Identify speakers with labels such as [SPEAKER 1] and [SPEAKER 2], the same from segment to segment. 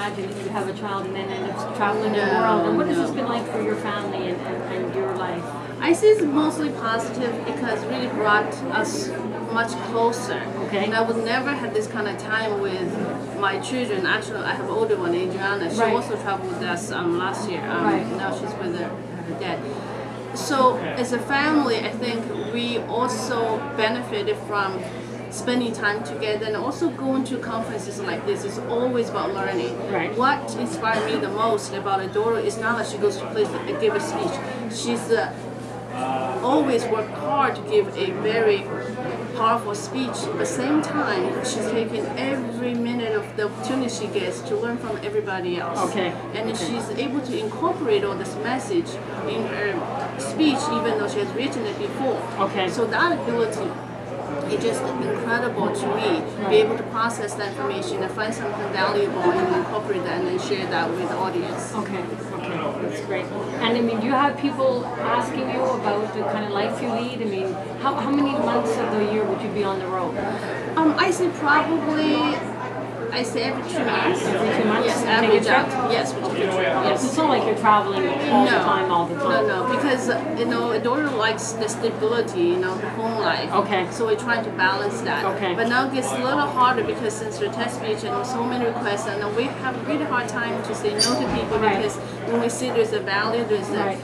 [SPEAKER 1] imagine that you have a child and then end up traveling the world. And what has this been like for your family and your life?
[SPEAKER 2] I see it's mostly positive because it really brought us much closer.
[SPEAKER 1] Okay.
[SPEAKER 2] And I would never have this kind of time with my children. Actually, I have an older one, Adriana. She also traveled with us last year. Now she's with her dad. So as a family, I think we also benefited from spending time together and also going to conferences like this. Is always about learning.
[SPEAKER 1] Right.
[SPEAKER 2] What inspired me the most about Adora is not that she goes to places and give a speech. She's always worked hard to give a very powerful speech. At the same time, she's taking every minute of the opportunity she gets to learn from everybody else.
[SPEAKER 1] Okay.
[SPEAKER 2] And she's able to incorporate all this message in her speech, even though she has written it before.
[SPEAKER 1] Okay.
[SPEAKER 2] So that ability is just incredible to me. Be able to process that information and find something valuable and incorporate that and then share that with the audience.
[SPEAKER 1] Okay. That's great. And I mean, do you have people asking you about the kind of life you lead? I mean, how many months of the year would you be on the road?
[SPEAKER 2] I say probably, every 2 months.
[SPEAKER 1] Every 2 months?
[SPEAKER 2] Yes,
[SPEAKER 1] Take a
[SPEAKER 2] average
[SPEAKER 1] trip?
[SPEAKER 2] out. Yes, with a trip. Yes.
[SPEAKER 1] It's not like you're traveling all the time.
[SPEAKER 2] No, because Adora likes the stability, the home life.
[SPEAKER 1] Okay.
[SPEAKER 2] So we're trying to balance that.
[SPEAKER 1] Okay.
[SPEAKER 2] But now it gets a little harder because since we're test speech and so many requests, and we have a really hard time to say no to people because when we see there's a value, there's a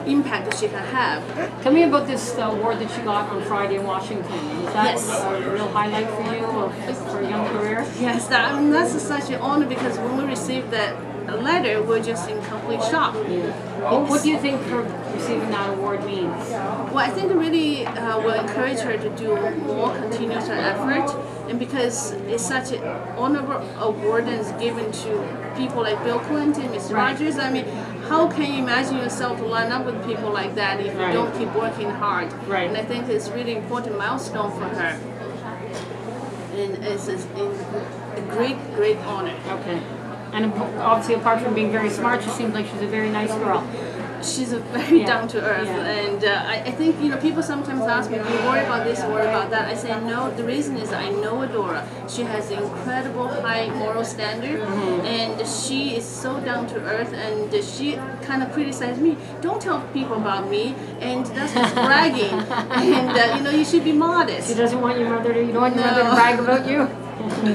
[SPEAKER 2] impact that she can have.
[SPEAKER 1] Tell me about this award that you got on Friday in Washington. Is that a real highlight for you or for your young career?
[SPEAKER 2] Yes, that's such an honor because when we received that letter, we're just in complete shock.
[SPEAKER 1] What do you think her receiving that award means?
[SPEAKER 2] Well, I think it really will encourage her to do more continuous effort, and because it's such an honorable award and it's given to people like Bill Clinton, Mr. Rogers. I mean, how can you imagine yourself to line up with people like that if you don't keep working hard?
[SPEAKER 1] Right.
[SPEAKER 2] And I think it's a really important milestone for her. And it's a great honor.
[SPEAKER 1] Okay. And obviously, apart from being very smart, she seems like she's a very nice girl.
[SPEAKER 2] She's a very down to earth, and I think people sometimes ask me, "Do you worry about this, worry about that?" I say no. The reason is I know Adora. She has an incredible high moral standard, and she is so down to earth. And she kind of criticized me. Don't tell people about me, and that's just bragging. And you should be modest.
[SPEAKER 1] She doesn't want your mother to. You don't want your mother to brag about you.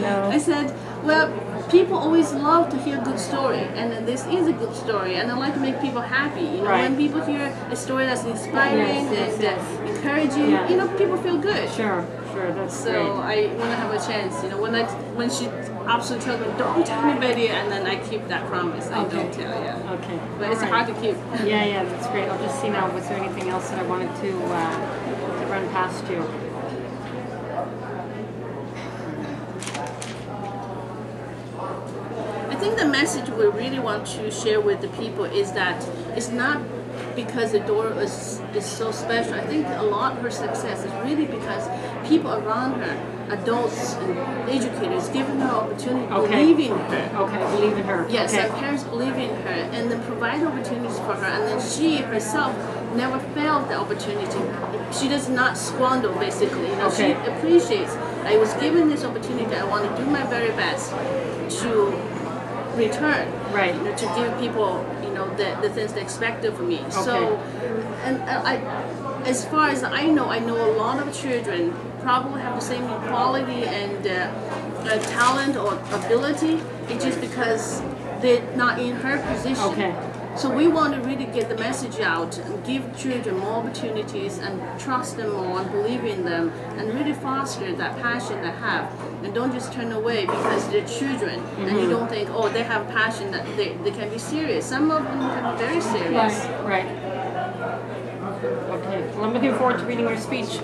[SPEAKER 1] No.
[SPEAKER 2] I said, well. People always love to hear a good story, and this is a good story, and I like to make people happy. When people hear a story that's inspiring and encouraging, people feel good.
[SPEAKER 1] Sure, that's
[SPEAKER 2] so
[SPEAKER 1] great.
[SPEAKER 2] I want to have a chance. When she absolutely tells me, don't tell anybody, and then I keep that promise. I don't tell.
[SPEAKER 1] Okay.
[SPEAKER 2] But it's hard to keep.
[SPEAKER 1] Yeah, that's great. I'll just see now. Was there anything else that I wanted to run past you?
[SPEAKER 2] I think the message we really want to share with the people is that it's not because Adora is so special. I think a lot of her success is really because people around her, adults and educators, giving her opportunity, believe in her.
[SPEAKER 1] Okay, believe in her.
[SPEAKER 2] Yes, and parents believe in her and then provide opportunities for her, and then she herself never failed the opportunity. She does not squander, basically. She appreciates. I was given this opportunity. I want to do my very best to return, to give people, the things they expected from me. So, and as far as I know a lot of children probably have the same quality and talent or ability. It's just because they're not in her position. So we want to really get the message out and give children more opportunities and trust them more and believe in them and really foster that passion they have. And don't just turn away because they're children and you don't think, oh, they have passion, that they can be serious. Some of them can be very serious.
[SPEAKER 1] Right. Okay. Well, I'm looking forward to reading her speech.